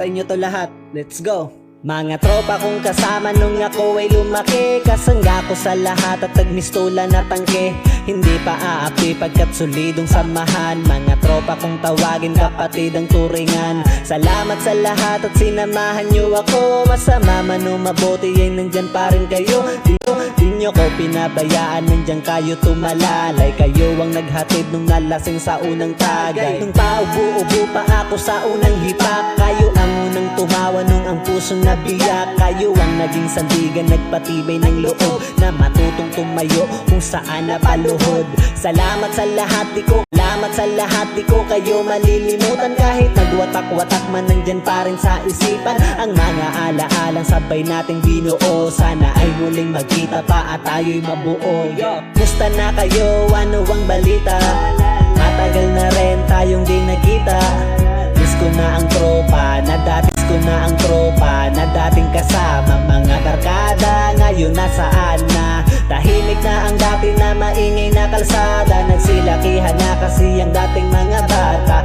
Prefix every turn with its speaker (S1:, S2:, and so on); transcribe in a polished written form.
S1: Sa inyo to lahat, let's go! Mga tropa kong kasama nung ako ay lumaki, kasangga ko sa lahat at nagmistola na tangke. Hindi pa aapi pagkat solidong samahan, mga tropa kong tawagin kapatid ang turingan. Salamat sa lahat at sinamahan nyo ako, masama man o mabuti ay nandyan pa rin kayo. Di nyo ko pinabayaan, nandyan kayo tumalalay. Kayo ang naghatid nung nalasing sa unang tagay. Nung paubo-ubo pa ako sa unang hipak, kayo ang unang tumawa nung ang pusong nabiyak. Kayo ang naging sandigan, nagpatibay ng loob na matutong tumayo kung saan napaluhod. Salamat sa lahat, di ko salamat sa lahat, di ko kayo malilimutan. Kahit nagwatak-watak man, nandyan pa rin sa isipan ang mga alaalang sabay nating binuo. Sana ay muling magkita pa at tayo'y mabuo. Musta na kayo? Ano ang balita? Matagal na rin tayong di nagkita. Miss ko na ang tropa na dati, ko na ang tropa na dating kasama. Mga barkada ngayon nasaan na? Tahimik na ang dati na maingay na kalsada. Nagsilakihan na kasi ang dating mga bata.